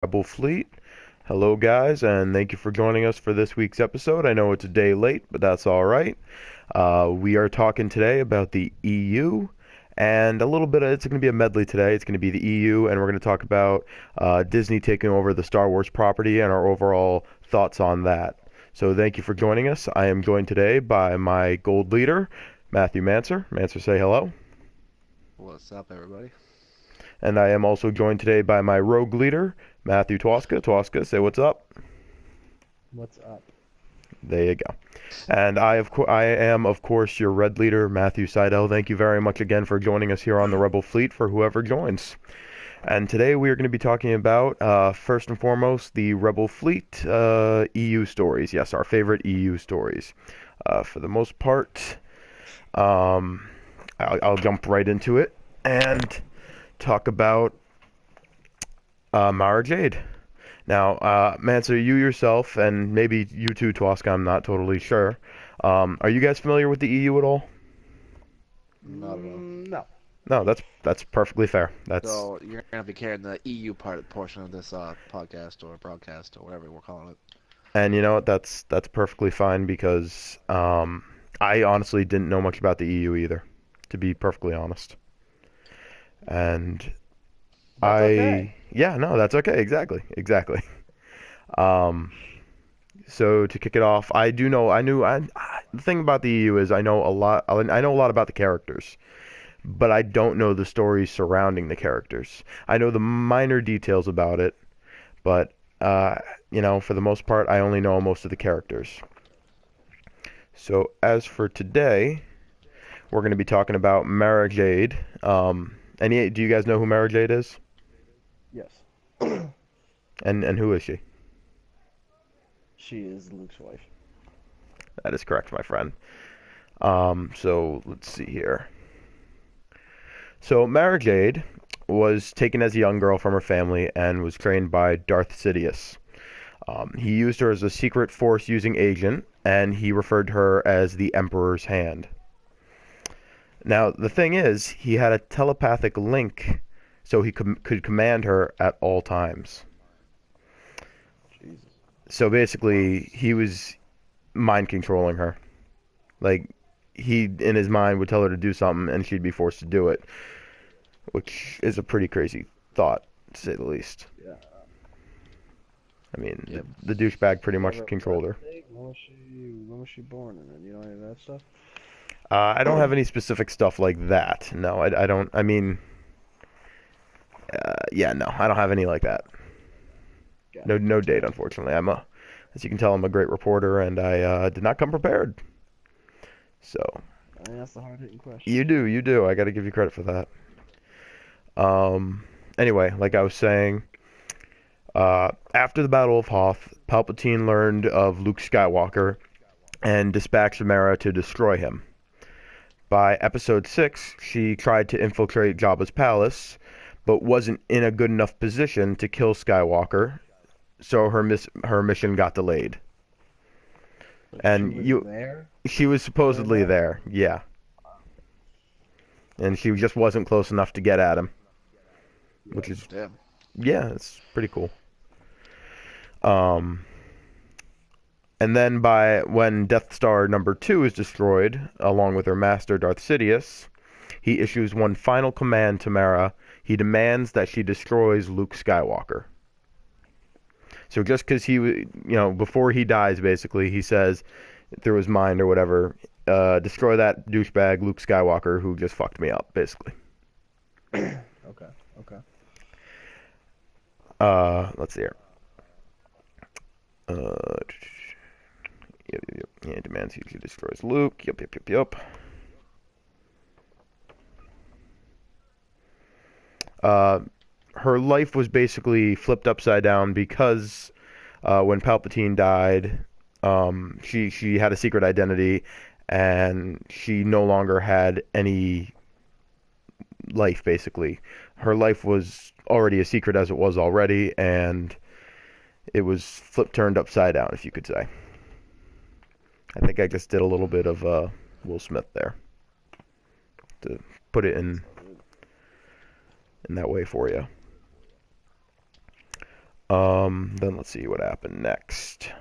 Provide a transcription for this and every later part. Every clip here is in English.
Rebel Fleet. Hello, guys, and thank you for joining us for this week's episode. I know it's a day late, but that's all right. We are talking today about the EU and a little bit of it's going to be a medley today. It's going to be the EU, and we're going to talk about Disney taking over the Star Wars property and our overall thoughts on that. So, thank you for joining us. I am joined today by my gold leader, Matthew Manser. Manser, say hello. What's up, everybody? And I am also joined today by my rogue leader, Matthew Twaska. Twaska, say what's up. What's up? There you go. And I am, of course, your red leader, Matthew Seidel. Thank you very much again for joining us here on the Rebel Fleet for whoever joins. And today we are going to be talking about, first and foremost, the Rebel Fleet EU stories. Yes, our favorite EU stories. For the most part, I'll jump right into it and talk about Mara Jade. Now, Mansa, you yourself, and maybe you too, Twaska, I'm not totally sure. Are you guys familiar with the EU at all? Not at all. No. No, that's perfectly fair. That's So you're gonna be carrying the EU portion of this podcast or broadcast or whatever we're calling it. and you know what? That's perfectly fine because I honestly didn't know much about the EU either, to be perfectly honest. And That's okay. yeah, no, that's okay. Exactly. Um, So to kick it off, I do know the thing about the EU is I know a lot about the characters, but I don't know the stories surrounding the characters. I know the minor details about it, but for the most part, I only know most of the characters. So as for today, we're going to be talking about Mara Jade. Do you guys know who Mara Jade is? Yes. And who is she? She is Luke's wife. That is correct, my friend. So let's see here. So Mara Jade was taken as a young girl from her family and was trained by Darth Sidious. He used her as a secret force-using agent, and he referred to her as the Emperor's Hand. Now, the thing is, he had a telepathic link, so he could command her at all times. Jesus. So basically, he was mind controlling her. Like, he, in his mind, would tell her to do something, and she'd be forced to do it, which is a pretty crazy thought, to say the least. Yeah. I mean, Yep. the douchebag pretty Do you much have her controlled her. birth date? When was she born? And you know any of that stuff? I don't have any specific stuff like that. No, I don't. I mean, yeah, no, I don't have any like that. Gotcha. No date, Gotcha. unfortunately. As you can tell, I'm a great reporter, and I did not come prepared. So I asked the hard hitting questions. you do. I got to give you credit for that. Um, anyway, like I was saying, after the Battle of Hoth, Palpatine learned of Luke Skywalker and dispatched Mara to destroy him. By episode 6, she tried to infiltrate Jabba's palace, but wasn't in a good enough position to kill Skywalker, so her mission got delayed. But she And was there she was during supposedly that. there, yeah, and she just wasn't close enough to get at him, which Yep. is Damn. yeah, it's pretty cool. Um, and then by when Death Star number 2 is destroyed, along with her master Darth Sidious, he issues one final command to Mara. He demands that she destroys Luke Skywalker. So just because before he dies, basically, he says through his mind or whatever, destroy that douchebag Luke Skywalker who just fucked me up, basically. Okay. Okay. Let's see here. Uh, yep. Yeah, demands he destroys Luke. Yep. Uh, Her life was basically flipped upside down because when Palpatine died, she had a secret identity, and she no longer had any life. Basically, her life was already a secret as it was already, and it was turned upside down, if you could say. I think I just did a little bit of Will Smith there to put it in that way for you. Then let's see what happened next.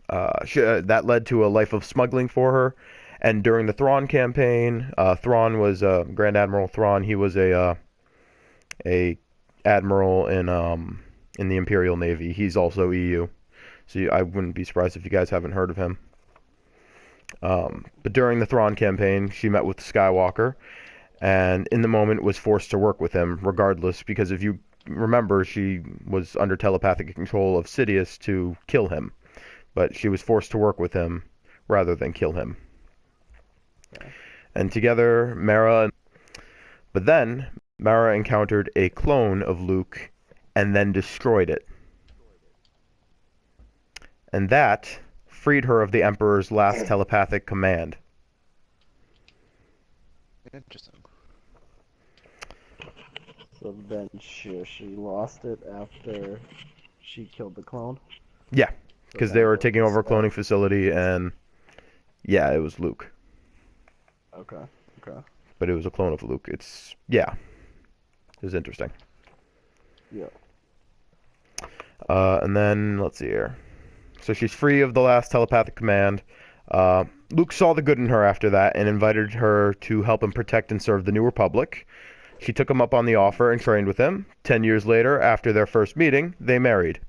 That led to a life of smuggling for her. And during the Thrawn campaign, Thrawn was Grand Admiral Thrawn. He was a admiral in the Imperial Navy. He's also EU. So I wouldn't be surprised if you guys haven't heard of him. But during the Thrawn campaign, she met with Skywalker, and in the moment was forced to work with him, regardless, because if you remember, she was under telepathic control of Sidious to kill him, but she was forced to work with him rather than kill him. And together, but then Mara encountered a clone of Luke and then destroyed it. And that freed her of the Emperor's last telepathic command. Interesting. So then she lost it after she killed the clone? Yeah, So because then they were it taking was- over a cloning facility, and yeah, it was Luke. Okay, okay. But it was a clone of Luke. Yeah, it was interesting. Yeah. And then, let's see here. So she's free of the last telepathic command. Luke saw the good in her after that and invited her to help him protect and serve the New Republic. She took him up on the offer and trained with him. 10 years later, after their first meeting, they married.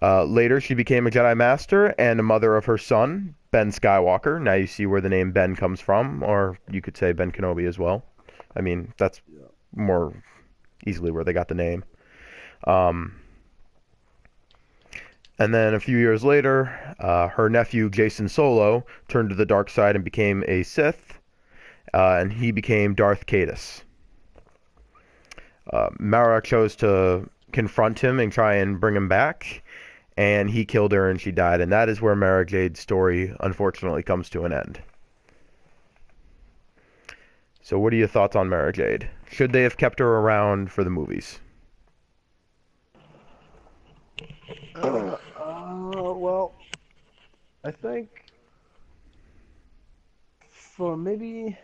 Later, she became a Jedi Master and a mother of her son, Ben Skywalker. Now you see where the name Ben comes from, or you could say Ben Kenobi as well. I mean, that's more easily where they got the name. And then a few years later, her nephew Jason Solo turned to the dark side and became a Sith, and he became Darth Caedus. Mara chose to confront him and try and bring him back, and he killed her and she died. And that is where Mara Jade's story, unfortunately, comes to an end. So what are your thoughts on Mara Jade? Should they have kept her around for the movies? Well, I think for maybe,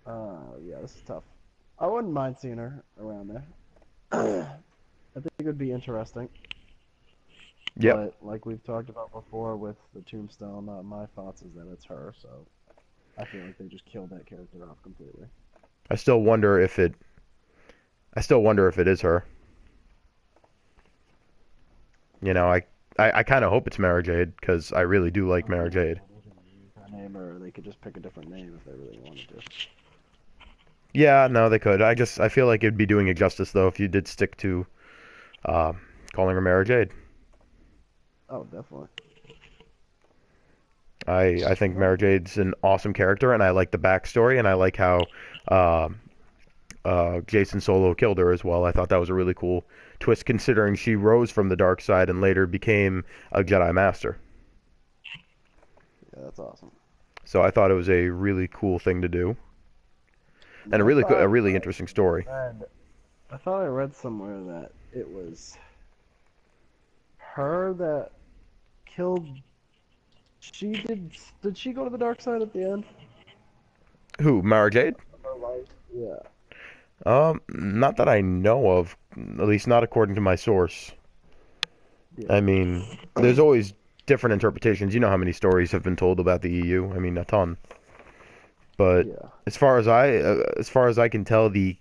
yeah, this is tough. I wouldn't mind seeing her around there. I think it would be interesting. Yep. But like we've talked about before with the Tombstone, my thoughts is that it's her, so I feel like they just killed that character off completely. I still wonder if it is her. You know, I kind of hope it's Mara Jade because I really do like Mara Jade. Her name, or they could just pick a different name if they really wanted to. Yeah, no, they could. I feel like it'd be doing it justice though if you did stick to calling her Mara Jade. Oh, definitely. I think Mara Jade's an awesome character, and I like the backstory, and I like how Jason Solo killed her as well. I thought that was a really cool twist, considering she rose from the dark side and later became a Jedi Master. Yeah, that's awesome. So I thought it was a really cool thing to do, and a really interesting story. I thought I read somewhere that it was her that killed. Did she go to the dark side at the end? Who, Mara Jade? Yeah. Not that I know of, at least not according to my source. Yeah. I mean, there's always different interpretations. You know how many stories have been told about the EU? I mean, a ton. But Yeah. as far as I can tell, the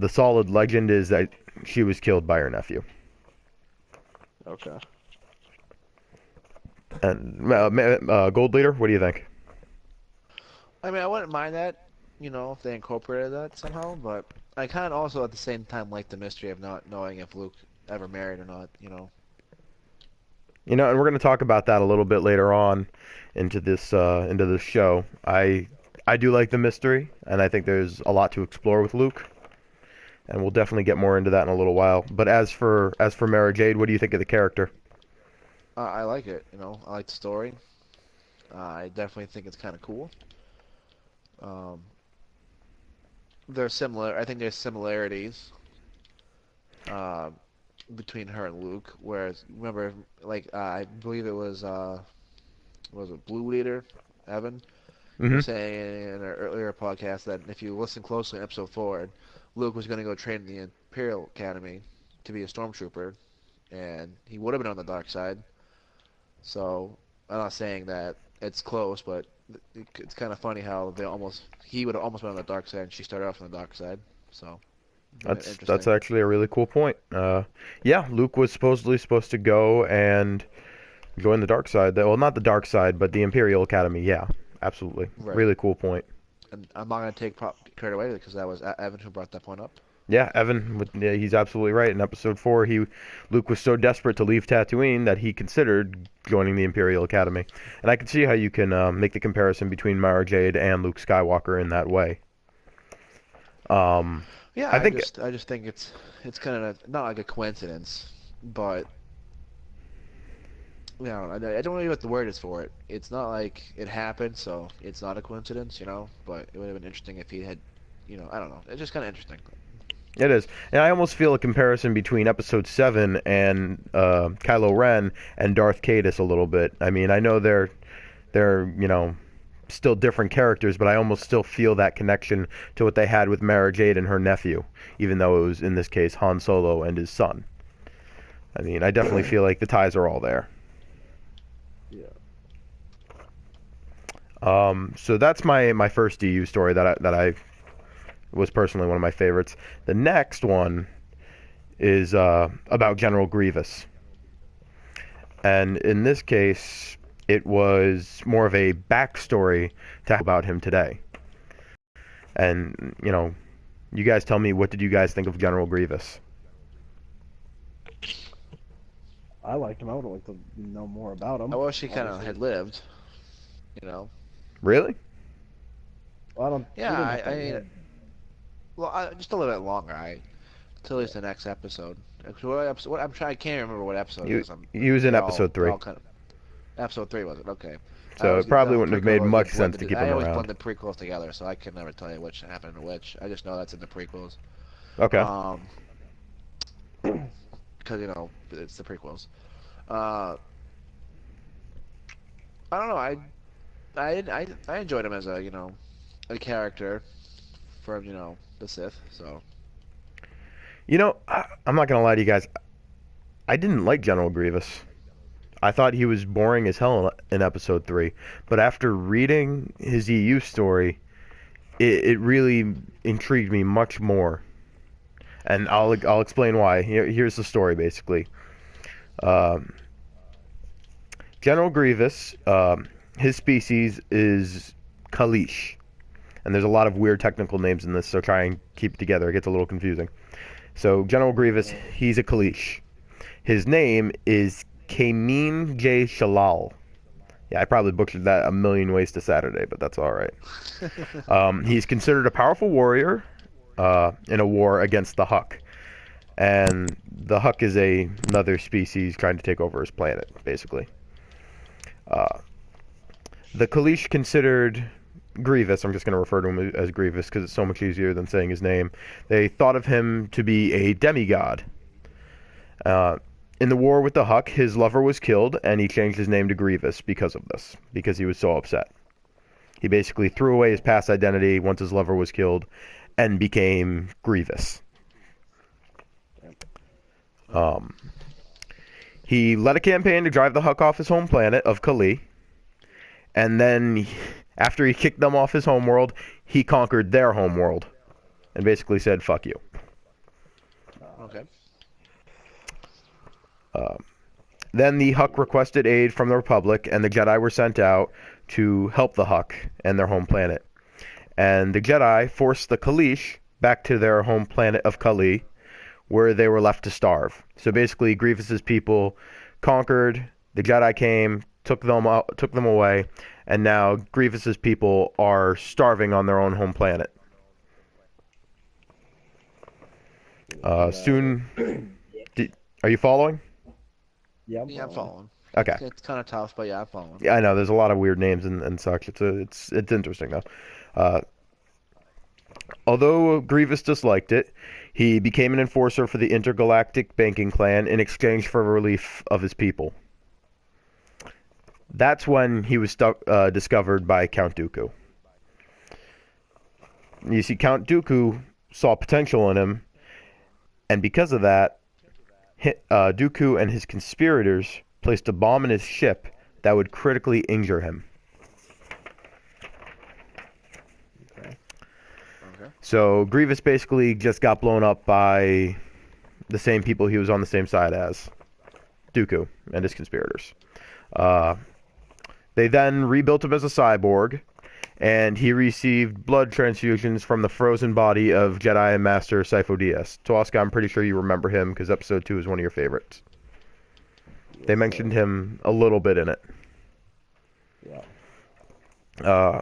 solid legend is that she was killed by her nephew. Okay. And Gold Leader, what do you think? I mean, I wouldn't mind that, if they incorporated that somehow, but I kind of also at the same time like the mystery of not knowing if Luke ever married or not. And we're going to talk about that a little bit later on into this show. I do like the mystery, and I think there's a lot to explore with Luke, and we'll definitely get more into that in a little while. But as for Mara Jade, what do you think of the character? I like it, I like the story. I definitely think it's kind of cool. They're similar. I think there's similarities between her and Luke. Whereas, remember, like I believe it was Blue Leader, Evan, Mm-hmm. was saying in an earlier podcast that if you listen closely in episode 4, Luke was going to go train in the Imperial Academy to be a stormtrooper, and he would have been on the dark side. So I'm not saying that it's close, but it's kind of funny how he would have almost been on the dark side, and she started off on the dark side. So That's interesting. actually a really cool point. Yeah, Luke was supposed to go and join the dark side. Well, not the dark side, but the Imperial Academy. Yeah, absolutely. Right. Really cool point. And I'm not going to take credit away because that was Evan who brought that point up. Yeah, Evan, yeah, he's absolutely right. In episode 4, Luke was so desperate to leave Tatooine that he considered joining the Imperial Academy. And I can see how you can make the comparison between Mara Jade and Luke Skywalker in that way. Yeah, I think I just think it's kind of not like a coincidence, but you know, I don't know what the word is for it. It's not like it happened, so it's not a coincidence, you know. But it would have been interesting if he had, you know, I don't know. It's just kind of interesting. it is. And I almost feel a comparison between episode 7 and Kylo Ren and Darth Caedus a little bit. I mean, I know they're, still different characters, but I almost still feel that connection to what they had with Mara Jade and her nephew, even though it was, in this case, Han Solo and his son. I mean, I definitely feel like the ties are all there. Yeah. So that's my first DU story that I was personally one of my favorites. The next one is about General Grievous, and in this case, it was more of a backstory to about him today. And you guys tell me, what did you guys think of General Grievous? I liked him. I would have liked to know more about him. I wish he kind of Obviously. had lived, you know. Really? Well, I don't. Yeah, he didn't have to I mean, live. well, just a little bit longer. Till at least the next episode. What episode? What, I can't remember what episode it He, is. he was in episode They're 3, all kind of episode 3 was it? Okay. I so always it get probably the wouldn't have made prequels much get sense to blended. keep I him always blend around. the prequels together, so I can never tell you which happened to which. I just know that's in the prequels. Okay. Because it's the prequels. Uh, I don't know. I enjoyed him as a character from the Sith. So I'm not gonna lie to you guys. I didn't like General Grievous. I thought he was boring as hell in episode 3, but after reading his EU story, it really intrigued me much more. And I'll explain why. Here's the story basically. Um, General Grievous, his species is Kalish, and there's a lot of weird technical names in this, so try and keep it together. It gets a little confusing. So General Grievous, he's a Kalish. His name is Kamin J. Shalal. Yeah, I probably butchered that a million ways to Saturday, but that's all right. He's considered a powerful warrior in a war against the Huck, and the Huck is another species trying to take over his planet, basically. Uh, the Kalish considered Grievous, I'm just going to refer to him as Grievous because it's so much easier than saying his name. They thought of him to be a demigod. In the war with the Huck, his lover was killed, and he changed his name to Grievous because of this, because he was so upset. He basically threw away his past identity once his lover was killed, and became Grievous. He led a campaign to drive the Huck off his home planet of Kali, and then, after he kicked them off his homeworld, he conquered their homeworld, and basically said, fuck you. okay. Then the Huck requested aid from the Republic, and the Jedi were sent out to help the Huck and their home planet. And the Jedi forced the Kalish back to their home planet of Kali, where they were left to starve. So basically, Grievous's people conquered, the Jedi came, took them away, and now Grievous's people are starving on their own home planet. Soon, are you following? Yeah, Yeah, I'm following. Okay. It's kind of tough, but yeah, I'm following. Yeah, I know. There's a lot of weird names and such. It's interesting though. Although Grievous disliked it, he became an enforcer for the Intergalactic Banking Clan in exchange for relief of his people. That's when he was discovered by Count Dooku. You see, Count Dooku saw potential in him, and because of that, Dooku and his conspirators placed a bomb in his ship that would critically injure him. Okay. Okay. So Grievous basically just got blown up by the same people he was on the same side as, Dooku and his conspirators. Uh, they then rebuilt him as a cyborg, and he received blood transfusions from the frozen body of Jedi Master Sifo Dyas. Tosca, I'm pretty sure you remember him because Episode 2 is one of your favorites. Yes, They mentioned him a little bit in it. Yeah.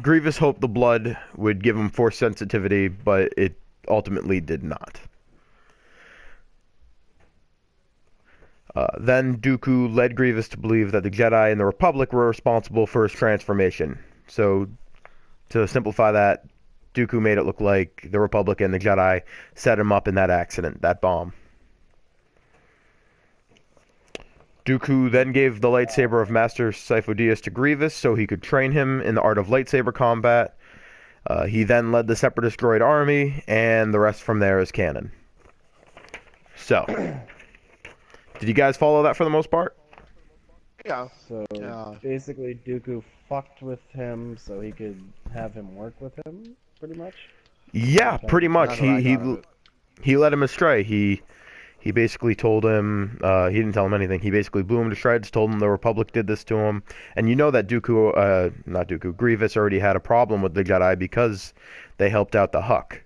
Grievous hoped the blood would give him force sensitivity, but it ultimately did not. Then Dooku led Grievous to believe that the Jedi and the Republic were responsible for his transformation. So, to simplify that, Dooku made it look like the Republic and the Jedi set him up in that accident, that bomb. Dooku then gave the lightsaber of Master Sifo Dyas to Grievous so he could train him in the art of lightsaber combat. He then led the Separatist droid army, and the rest from there is canon. So, did you guys follow that for the most part? Yeah. So Yeah. basically, Dooku fucked with him so he could have him work with him, pretty much. Yeah, pretty much. That's what I got of it. He led him astray. He basically told him he didn't tell him anything. He basically blew him to shreds, told him the Republic did this to him, and you know that Grievous already had a problem with the Jedi because they helped out the Huck.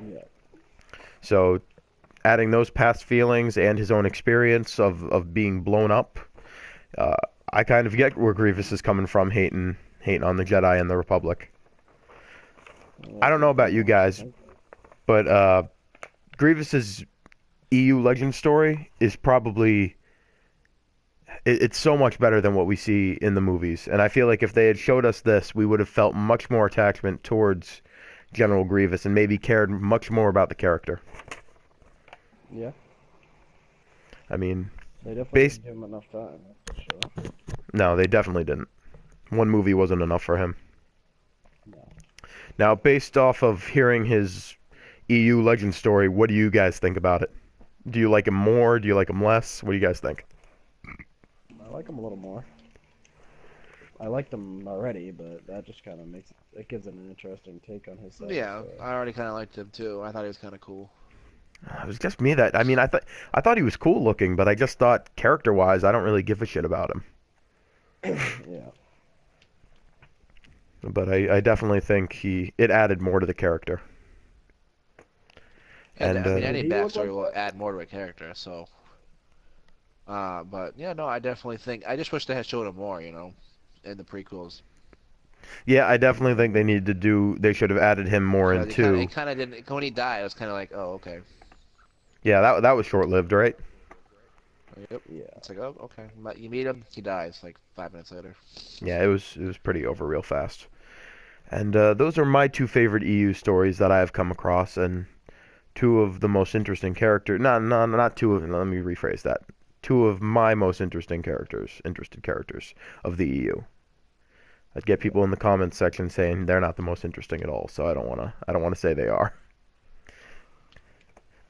Yeah. So, adding those past feelings and his own experience of being blown up, I kind of get where Grievous is coming from, hating on the Jedi and the Republic. I don't know about you guys, but Grievous's EU Legend story is probably it's so much better than what we see in the movies, and I feel like if they had showed us this, we would have felt much more attachment towards General Grievous and maybe cared much more about the character. Yeah. I mean, They definitely based didn't give him enough time, that's for sure. no, they definitely didn't. One movie wasn't enough for him. No. Now, based off of hearing his EU Legend story, what do you guys think about it? Do you like him more? Do you like him less? What do you guys think? I like him a little more. I liked him already, but that just kind of it gives it an interesting take on his side. Yeah, I already kind of liked him too. I thought he was kind of cool. It was just me that I thought he was cool looking, but I just thought character-wise, I don't really give a shit about him. Yeah. But I definitely think it added more to the character. And I mean, And any Did he look backstory like will that? add more to a character. So, but yeah, no, I definitely think. I just wish they had showed him more, in the prequels. yeah, I definitely think they should have added him more in Because two. it kind of didn't. When he died, it was kind of like, oh, okay. Yeah, that was short-lived, right? Yep. Yeah. It's like, oh, okay. You meet him, he dies like 5 minutes later. Yeah, it was pretty over real fast. And those are my two favorite EU stories that I have come across, and two of the most interesting characters. Not two of them. Let me rephrase that. Two of my most interested characters of the EU. I'd get people in the comments section saying they're not the most interesting at all, so I don't wanna say they are.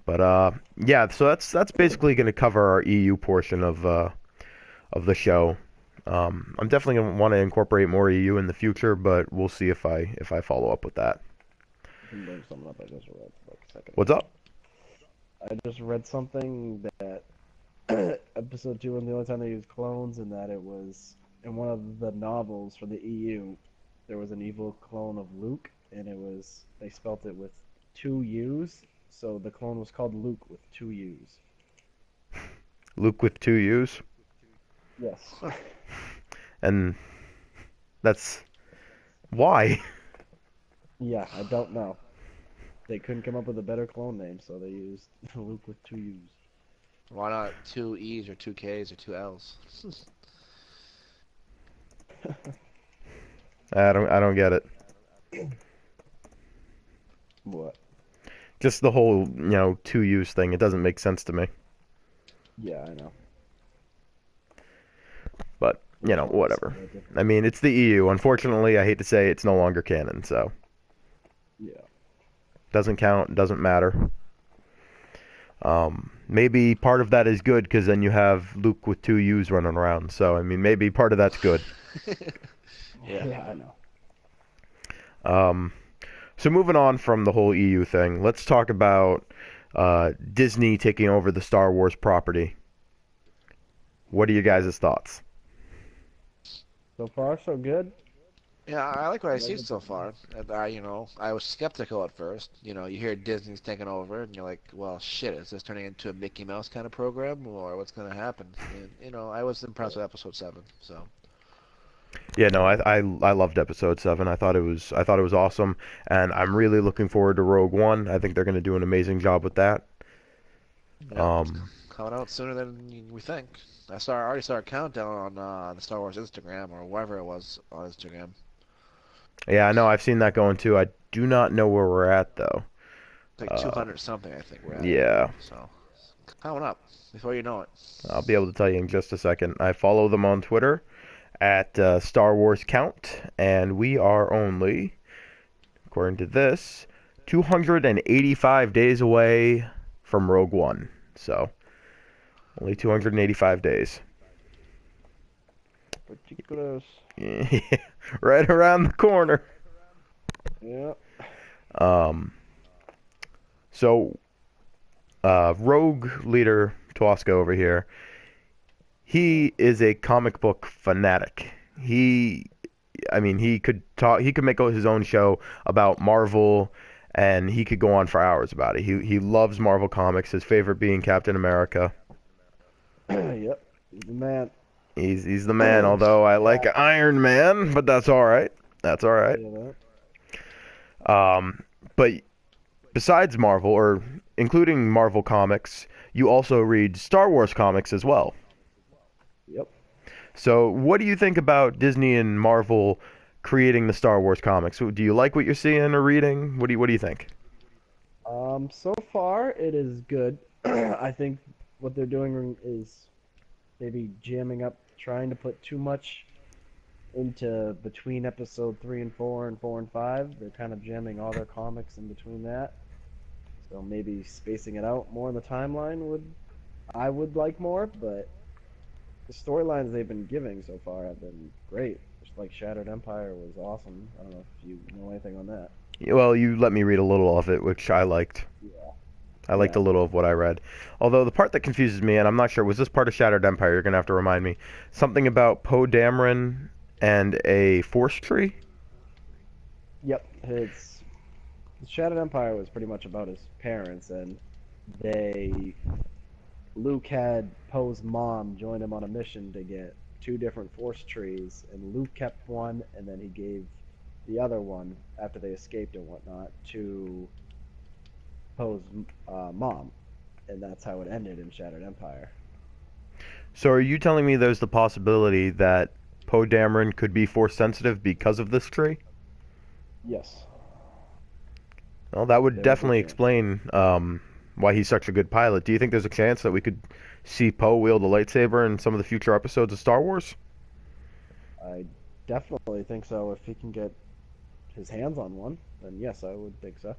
But yeah, so that's basically going to cover our EU portion of the show. I'm definitely going to want to incorporate more EU in the future, but we'll see if I follow up with that. I can bring something up I just read like a second What's ago. up? I just read something that episode 2 was the only time they used clones, and that it was in one of the novels for the EU. There was an evil clone of Luke, and they spelt it with 2 U's, so the clone was called Luke with 2 U's. Luke with 2 U's, Yes. and that's why. Yeah, I don't know. They couldn't come up with a better clone name, so they used Luke with 2 U's. Why not 2 E's or 2K's or 2L's? I don't get it. What? Just the whole 2 U's thing. It doesn't make sense to me. Yeah, I know. But whatever. It's different. I mean, it's the EU. Unfortunately, I hate to say it's no longer canon. So Yeah. Doesn't count. Doesn't matter. Maybe part of that is good because then you have Luke with two U's running around. So I mean, maybe part of that's good. Yeah. Yeah, I know. Um, so moving on from the whole EU thing, let's talk about Disney taking over the Star Wars property. What are you guys' thoughts? So far, so good. Yeah, I like what I Love see it. so far. And I was skeptical at first. You hear Disney's taking over, and you're like, well, shit, is this turning into a Mickey Mouse kind of program, or what's going to happen? And, I was impressed with episode 7, so. Yeah, no, I loved episode 7. I thought it was awesome, and I'm really looking forward to Rogue One. I think they're going to do an amazing job with that. Yep, it's Um, coming out sooner than we think. I already saw a countdown on the Star Wars Instagram, or wherever it was on Instagram. yeah, I know I've seen that going too. I do not know where we're at though. It's like Uh, 200 something, I think we're at. yeah, So, coming up before you know it. I'll be able to tell you in just a second. I follow them on Twitter at Star Wars Count, and we are only, according to this, 285 days away from Rogue One. So, only 285 days. Ridiculous. Yeah, right around the corner. Yeah. Um, so, Rogue leader Tuasco over here, he is a comic book fanatic. I mean, he could talk. He could make his own show about Marvel, and he could go on for hours about it. He loves Marvel comics. His favorite being Captain America. Yep. He's the man. He's the man. Although I like Iron Man, but that's all right. That's all right. Yeah, But besides Marvel, or including Marvel comics, you also read Star Wars comics as well. yep. So, what do you think about Disney and Marvel creating the Star Wars comics? Do you like what you're seeing or reading? What do you think? So far it is good. I think what they're doing is maybe jamming up, trying to put too much into between episode 3 and 4 and 4 and 5. They're kind of jamming all their comics in between that. So maybe spacing it out more in the timeline I would like more, but the storylines they've been giving so far have been great. Just like Shattered Empire was awesome. I don't know if you know anything on that. Well, you let me read a little of it, which I liked. Yeah. I liked a Yeah. little of what I read. Although the part that confuses me, and I'm not sure, was this part of Shattered Empire? You're gonna have to remind me. Something about Poe Dameron and a force tree. Yep. It's Shattered Empire was pretty much about his parents, and they Luke had Poe's mom join him on a mission to get two different force trees, and Luke kept one, and then he gave the other one after they escaped and whatnot to Poe's mom, and that's how it ended in Shattered Empire. So, are you telling me there's the possibility that Poe Dameron could be force sensitive because of this tree? Yes, Well, that would there is a definitely chance. explain why he's such a good pilot. Do you think there's a chance that we could see Poe wield a lightsaber in some of the future episodes of Star Wars? I definitely think so. If he can get his hands on one, then yes, I would think so.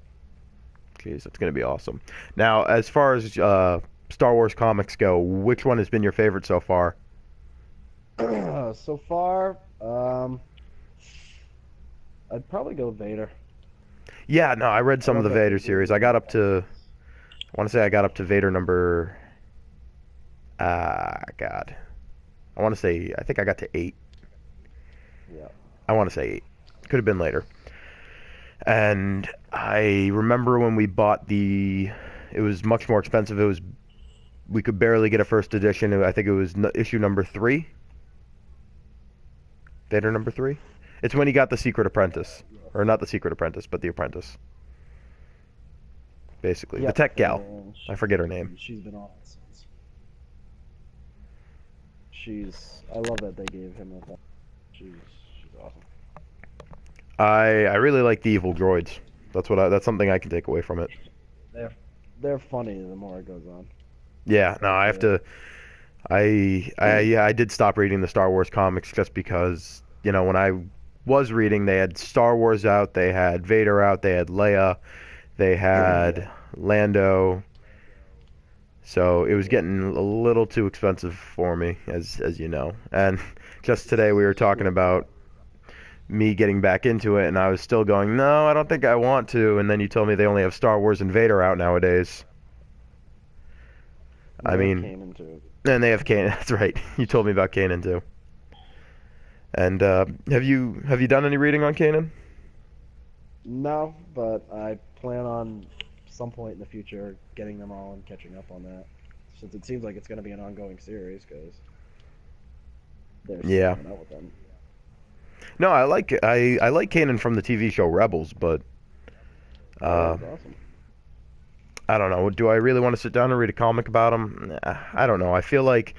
Jeez, that's going to be awesome. Now, as far as Star Wars comics go, which one has been your favorite so far? So far, I'd probably go Vader. Yeah, no, I read I some of love the that Vader they gave series. I him. got up to, I want to say I got up to Vader number, God. I think I got to 8. Yeah. I want to say 8. Could have been later. And I remember when we bought it was much more expensive. We could barely get a first edition. I think it was issue number 3. Vader number 3. It's when he got the Secret Apprentice. Or not the Secret Apprentice, but the Apprentice. Basically. The Yep. tech gal. And I forget her name. she's been on it since. I love that they gave him a. She's awesome. I really like the evil droids. That's something I can take away from it. They're they're funny the more it goes on. Yeah, no, Like I have to. I did stop reading the Star Wars comics just because, when I was reading, they had Star Wars out, they had Vader out, they had Leia, They Yeah. had Lando, so it was getting a little too expensive for me, as you know. And just today we were talking Yeah. about me getting back into it, and I was still going, no, I don't think I want to. And then you told me they only have Star Wars and Vader out nowadays. I They have mean, Kanan too. and they have Kanan. That's right. You told me about Kanan too. And have you done any reading on Kanan? No, but I plan on some point in the future getting them all and catching up on that, since it seems like it's going to be an ongoing series because they're still Yeah. coming out with them. No, I like Kanan from the TV show Rebels, but Yeah, uh, he's awesome. I don't know. Do I really want to sit down and read a comic about him? I don't know. I feel like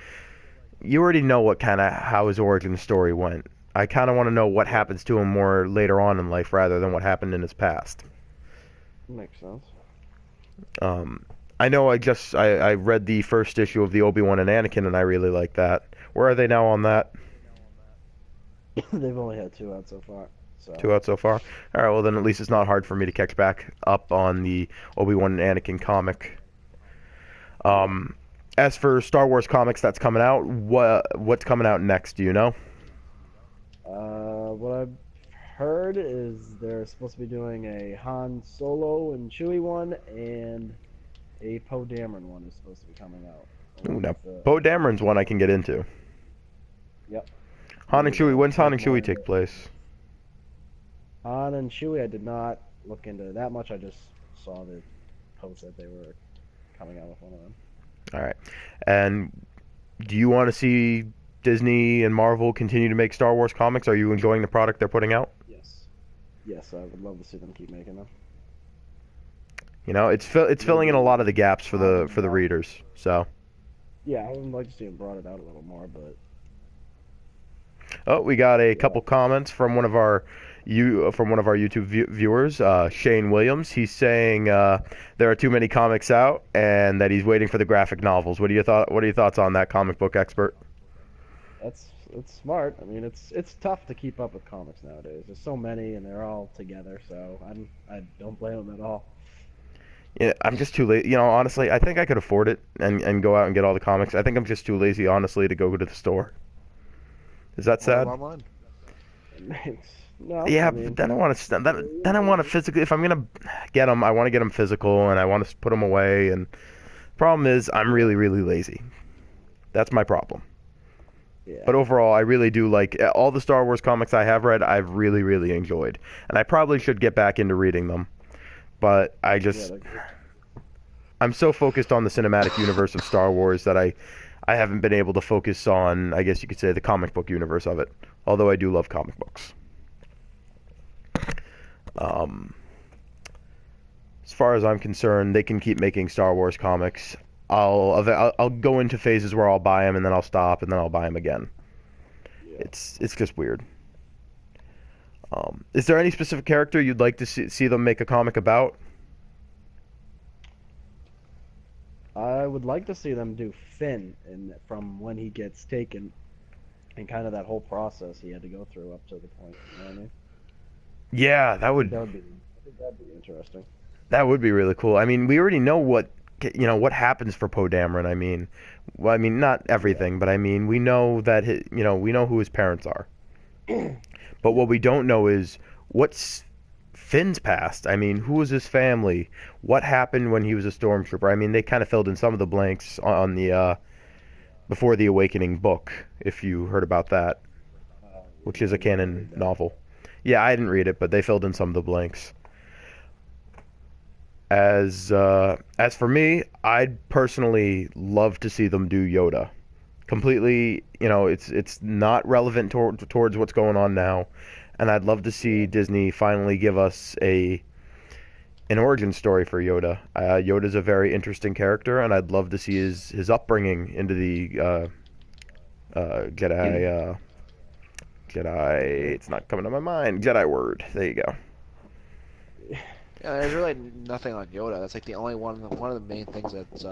you already know what kind of how his origin story went. I kind of want to know what Yeah, happens to him more later on in life rather than what happened in his past. makes sense. Um, I know I read the first issue of the Obi-Wan and Anakin and I really like that. Where are they now on that? They've only had two out so far, Two so out so far. All right, well then at least it's not hard for me to catch back up on the Obi-Wan and Anakin comic. yeah. Um, as for Star Wars comics that's coming out, what's coming out next? Do you know? What I've heard is they're supposed to be doing a Han Solo and Chewie one, and a Poe Dameron one is supposed to be coming out, Ooh, along now with the Poe Ahsoka Dameron's one I series. can get into. Yep. Han and Need Chewie. to When's Han look and more Chewie into take place? Han and Chewie. I did not look into it that much. I just saw the post that they were coming out with one of them. All right. And do you want to see Disney and Marvel continue to make Star Wars comics? Are you enjoying the product they're putting out? Yes. Yes, I would love to see them keep making them. You know, it's filling in a Maybe lot of the gaps for broaden the it out. readers. So, Yeah, I would like to see them broaden it out a little more, but oh, we got a yeah. couple comments from one of our YouTube viewers, Shane Williams. He's saying there are too many comics out and that he's waiting for the graphic novels. What are your thoughts on that, comic book expert? That's it's smart. I mean, it's tough to keep up with comics nowadays. There's so many, and they're all together. So I don't blame them at all. Yeah, I'm just too lazy. You know, honestly, I think I could afford it and go out and get all the comics. I think I'm just too lazy, honestly, to go to the store. Is that Order them sad? online. It makes no. I Yeah, but mean, then I want to then I want to physically. If I'm gonna get them, I want to get them physical, and I want to put them away. And problem is, I'm yeah, really lazy. That's my problem. yeah, But overall, I really do like all the Star Wars comics I have read. I've really enjoyed, and I probably should get back into reading them. But yeah. I'm so focused on the cinematic universe of Star Wars that I haven't been able to focus on, I guess you could say, the comic book universe of it. Although I do love comic books. Um, as far as I'm concerned, they can keep making Star Wars comics. I'll go into phases where I'll buy them and then I'll stop and then I'll buy them again. Yeah. It's just weird. Is there any specific character you'd like to see them make a comic about? I would like to see them do Finn, and from when he gets taken, and kind of that whole process he had to go through up to the point. You know what I mean? Yeah, I think that would be. I think that'd be interesting. that would be really cool. I mean, we already know what happens for Poe Dameron. I mean, well, I mean not Yeah. everything, but I mean we know that we know who his parents are. But what Yeah. we don't know is what's Finn's past. I mean, who was his family? What happened when he was a stormtrooper? I mean, they kind of filled in some of the blanks on the Before the Awakening book, if you heard about that, which is a I did not canon read that. novel. Yeah, I didn't read it, but they filled in some of the blanks. As for me, I'd personally love to see them do Yoda. Completely, it's not relevant towards what's going on now, and I'd love to see Yeah. Disney finally give us a an origin story for Yoda. Yoda's a very interesting character, and I'd love to see his upbringing into the Jedi. Jedi. It's not coming to my mind. Jedi word. There you go. Yeah, there's really nothing on Yoda. That's like the only one of the main things that's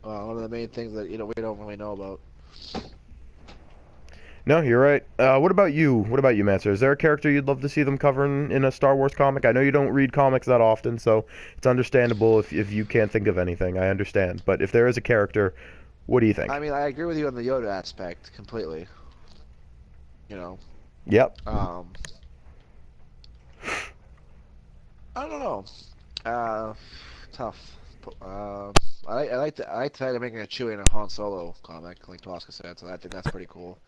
one of the main things that we don't really know about. No, you're right. What about you? What about you, Manser? Is there a character you'd love to see them covering in a Star Wars comic? I know you don't read comics that often, so it's understandable if you can't think of anything. I understand. But if there is a character, what do you I think? mean, I agree with you on the Yoda aspect completely. You know, Yep. um, I don't know. Uh, tough. I like the fact of making a Chewie and a Han Solo comic, like Tosca said. So I think that's pretty cool.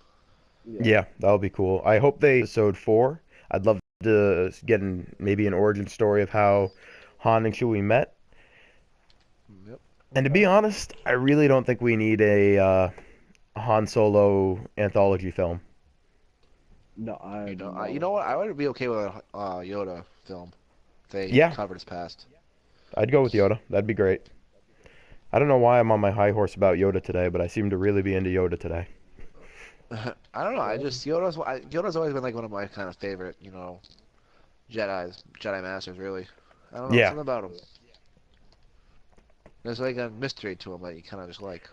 Yeah. Yeah, that'll be cool. I hope they episode 4. I'd love to get maybe an origin story of how Han and Chewie met. Yep. And to Okay. be honest, I really don't think we need a Han Solo anthology film. No, I You do know, not you want know what? that. I would be okay with a Yoda film if they Yeah, covered his past. I'd go with Yoda. That'd be great. I don't know why I'm on my high horse about Yoda today, but I seem to really be into Yoda today. I don't know. I Okay. just Yoda's always been like one of my kind of favorite, Jedi Masters. Really, I don't know, Yeah. something about him. There's like a mystery to him that you kind of just like.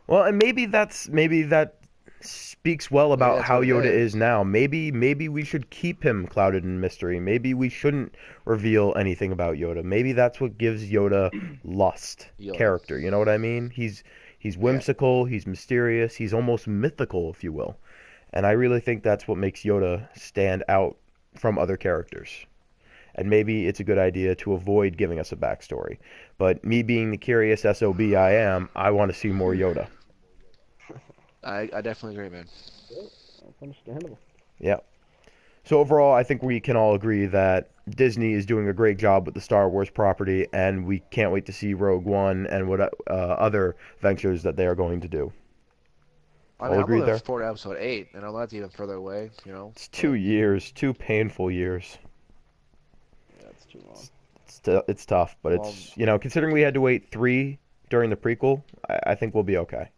Well, and maybe that speaks well Maybe about that's how what it Yoda is is. now. Maybe we should keep him clouded in mystery. Maybe we shouldn't reveal anything about Yoda. Maybe that's what gives Yoda lust, Yoda. character. You know what I mean? He's Yeah. whimsical, he's mysterious, he's almost mythical, if you will. And I really think that's what makes Yoda stand out from other characters. And maybe it's a good idea to avoid giving us a backstory. But me being the curious SOB I am, I want to see more Yoda. I definitely agree, man. Yeah, that's understandable. Yeah. So overall, I think we can all agree that Disney is doing a great job with the Star Wars property, and we can't wait to see Rogue One and what other ventures that they are going to do. I mean, All I'm agreed looking there? forward to episode 8, and I know that's even further away. It's two But years, 2 painful years. Yeah, it's too long. It's tough, but Well, it's considering we had to wait 3 during the prequel, I think we'll be okay.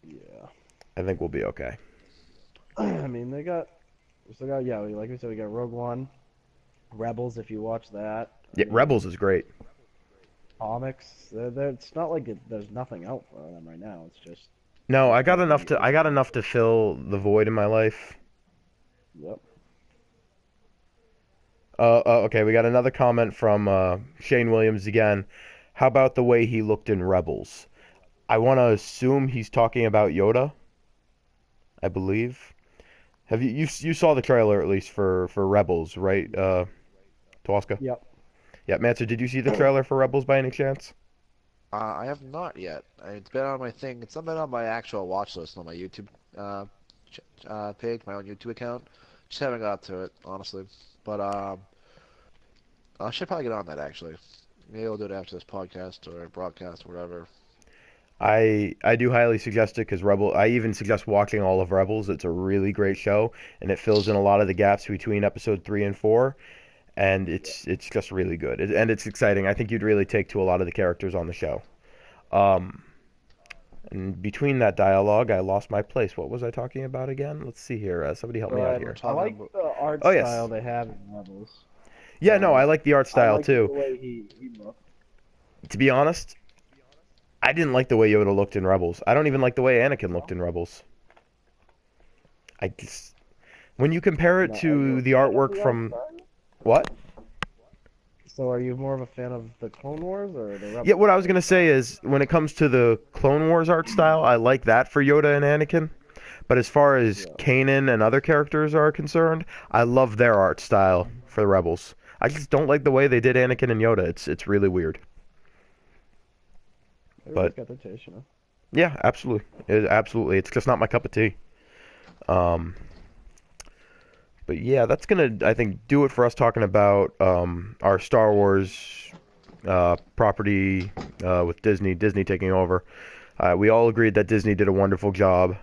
yeah. I think we'll be okay. I mean, we still got, yeah, like we said, we got Rogue One, Rebels. If you watch that, I Yeah, mean, Rebels is great. comics. It's not like there's nothing out for them right now. It's just No, what's gonna be I got opening. enough to fill the void in my life. Yep. Okay, we got another comment from Shane Williams again. How about the way he looked in Rebels? I want to assume he's talking about Yoda, I believe. Have you saw the trailer at least for Rebels, right? Twaska? Yep. Yeah, Manson, did you see the trailer for Rebels by any chance? I have not yet. It's been on my thing. It's not been on my actual watch list on my YouTube uh, page, my own YouTube account. Just haven't got to it, honestly. But I should probably get on that actually. Maybe I'll do it after this podcast or broadcast or whatever. I do highly suggest it because Rebel. I even suggest watching all of Rebels. It's a really great show, and it fills in a lot of the gaps between episode 3 and 4, and it's just really good. And it's exciting. I think you'd really take to a lot of the characters on the show. Um, and between that dialogue, I lost my place. What was I talking about again? Let's see here. Somebody help So me out We were here. I talking like about. the art Oh yes, style they have in Rebels. yeah. No, I Um, like the art I style like too. the way he looked. To be honest, I didn't like the way Yoda looked in Rebels. I don't even like the way Anakin looked No, in Rebels. I just, when you compare it no. Are you to the a fan of artwork the art from style? what? So are you more of a fan of the Clone Wars or the Yeah, Rebels what I was art gonna say style? is when it comes to the Clone Wars art style, I like that for Yoda and Anakin. But as far as Yeah. Kanan and other characters are concerned, I love their art style for the Rebels. I just don't like the way they did Anakin and Yoda. It's really weird. Everybody's But got their taste. yeah, absolutely, absolutely. It's just not my cup of tea. Um, but yeah, that's gonna I think do it for us talking about our Star Wars property with Disney taking over. We all agreed that Disney did a wonderful job.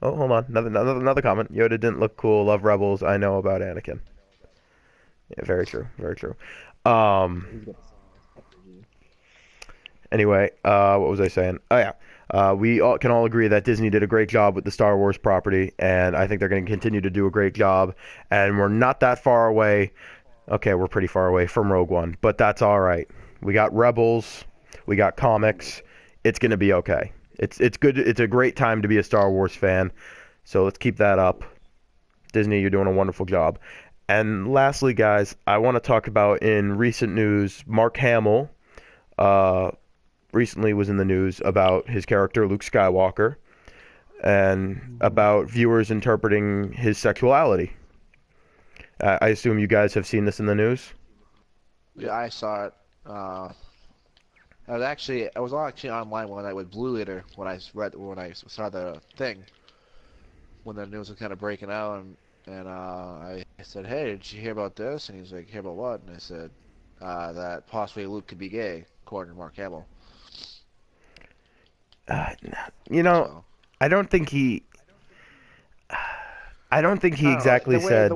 Oh, hold on. Another comment. Yoda didn't look cool. Love Rebels. I know about Anakin. Yeah, very true. Very true. Um, He's got the same energy. anyway, what was I saying? Oh, yeah. We all can all agree that Disney did a great job with the Star Wars property, and I think they're going to continue to do a great job. And we're not that far away. Okay, we're pretty far away from Rogue One, but that's all right. We got Rebels. We got comics. It's going to be okay. It's good. It's a great time to be a Star Wars fan. So let's keep that up. Disney, you're doing a wonderful job. And lastly, guys, I want to talk about in recent news, Mark Hamill uh, recently was in the news about his character Luke Skywalker and Mhm. about viewers interpreting his sexuality. I assume you guys have seen this in the news. Yeah, I saw it. Uh, I was actually online one night with Blue Leader when I saw the thing when the news was kind of breaking out, and I said, "Hey, did you hear about this?" And he's like, "Hear about what?" And I said, "That possibly Luke could be gay, according to Mark Hamill." Uh, you know, So I don't think he. I don't think he I don't know exactly said. the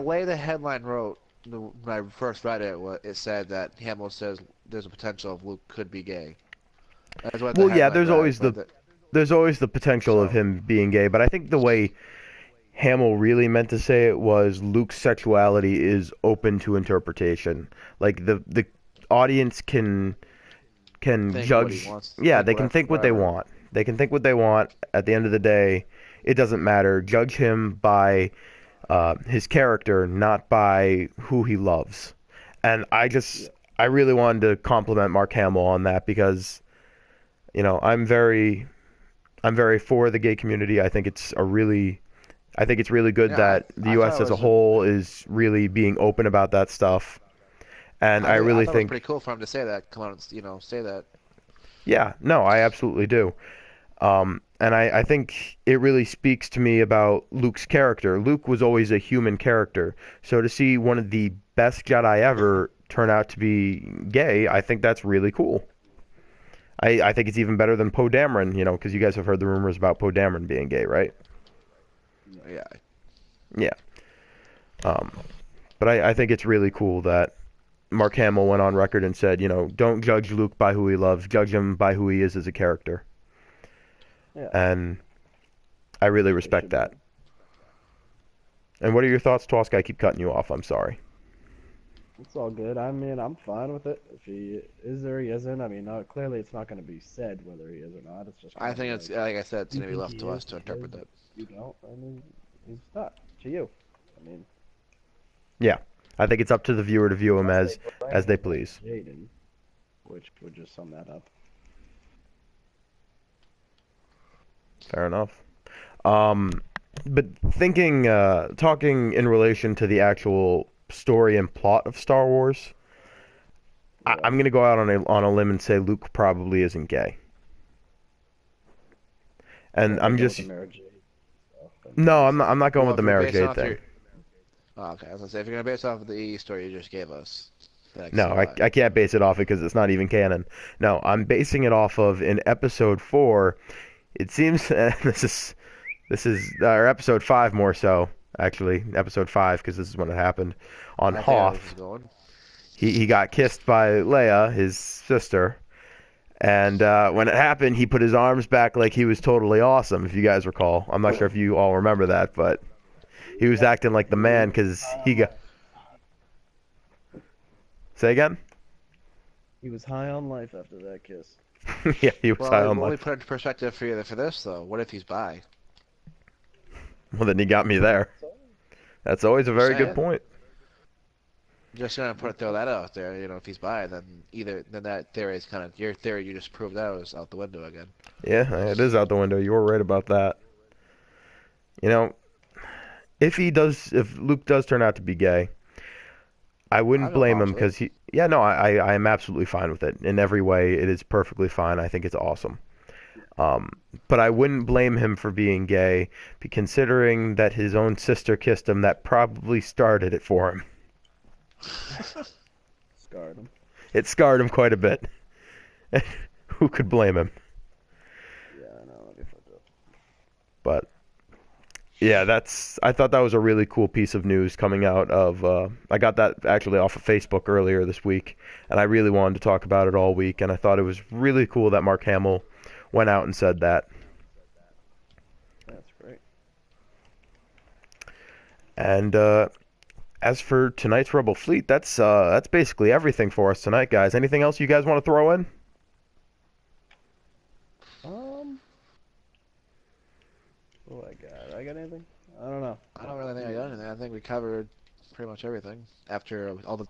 way the headline wrote when I first read it, it said that Hamill says there's a potential of Luke could be gay. That's what the Well, yeah, headline read, but there's always the potential of so him being gay, but I think the way Hamill really meant to say it was Luke's sexuality is open to interpretation. Like the audience can think what he judge. wants, Yeah, think they can think what they whatever. want. They can think what they want. At the end of the day, it doesn't matter. Judge him by his character, not by who he loves. And Yeah. I really wanted to compliment Mark Hamill on that because I'm very for the gay community. I think it's really good Yeah, that the I thought U.S. it as a was whole is really being open about that stuff. And I really thought it was pretty think, cool for him to say that, come out and say that. yeah, no, I absolutely do. And I think it really speaks to me about Luke's character. Luke was always a human character. So to see one of the best Jedi ever turn out to be gay, I think that's really cool. I think it's even better than Poe Dameron, because you guys have heard the rumors about Poe Dameron being gay, right? Yeah, Yeah. Um, but I think it's really cool that Mark Hamill went on record and said, don't judge Luke by who he loves, judge him by who he is as a character. Yeah. And I really They respect should be. that. And what are your thoughts, Tosk? I keep cutting you off. I'm sorry. It's all good. I mean, I'm fine with it. If he is or he isn't, I mean, clearly it's not going to be said whether he is or not. It's just going I to be think it's like, like I said, it's you gonna be think left he to is, us to he is. interpret If that. you don't, I mean, he's not. To you. I mean, Yeah, I think it's up to the viewer to view him unless they as bring they in please. Jaden, which would just sum that up. Fair enough. Um, but talking in relation to the actual story and plot of Star Wars, Yeah. I'm gonna go out on a limb and say Luke probably isn't gay. And Well, if we I'm go with just the Mara Jade stuff, then no, obviously I'm he's not going not. Well, with the if you're Mara basing Jade off thing. your, oh, okay, I was gonna say if you're gonna base off of the story you just gave us, then I can No, see why. I can't base it off it because it's not even canon. No, I'm basing it off of in episode 4. It seems this is or episode 5 more so actually episode 5 because this is when it happened on I think I know where this is Hoth. going. He got kissed by Leia, his sister, and when it happened, he put his arms back like he was totally awesome. If you guys recall, I'm not sure if you all remember that, but he was Yep. acting like the He man was because high he on got. life. Say again? He was high on life after that kiss. Yeah, he was Well, high on let me life. put it into perspective for this though. What if he's bi? Well, then he got me there. So, That's always a Just very good saying. point. Just gonna throw that out there. If he's bi, then that theory is kind of your theory you just proved out is out the window again. Yeah, it is out the window. You were right about that. You know, if Luke does turn out to be gay, I I wouldn't have no blame him problems with it. because yeah, no, I am absolutely fine with it. In every way, it is perfectly fine. I think it's awesome. Um, but I wouldn't blame him for being gay, considering that his own sister kissed him. That probably started it for him. scarred him. It scarred him quite a bit. Who could blame him? Yeah, I know. That'd be fucked up. But yeah, I thought that was a really cool piece of news coming out of. I got that actually off of Facebook earlier this week, and I really wanted to talk about it all week. And I thought it was really cool that Mark Hamill went out and said that. That's great. And as for tonight's Rebel Fleet, that's basically everything for us tonight, guys. Anything else you guys want to throw in? Um, got anything? I don't know. I don't really think I got anything. I think we covered pretty much everything after all the.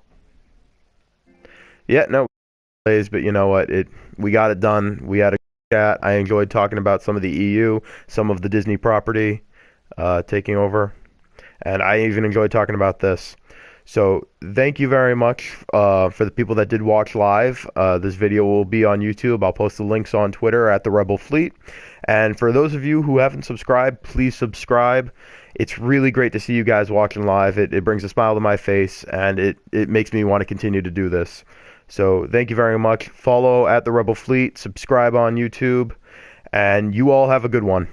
Yeah, no, but you know what? We got it done. We had a chat. I enjoyed talking about some of the EU, some of the Disney property taking over, and I even enjoyed talking about this. So thank you very much for the people that did watch live. This video will be on YouTube. I'll post the links on Twitter at the Rebel Fleet. And for those of you who haven't subscribed, please subscribe. It's really great to see you guys watching live. It brings a smile to my face, and it makes me want to continue to do this. So thank you very much. Follow at the Rebel Fleet, subscribe on YouTube, and you all have a good one.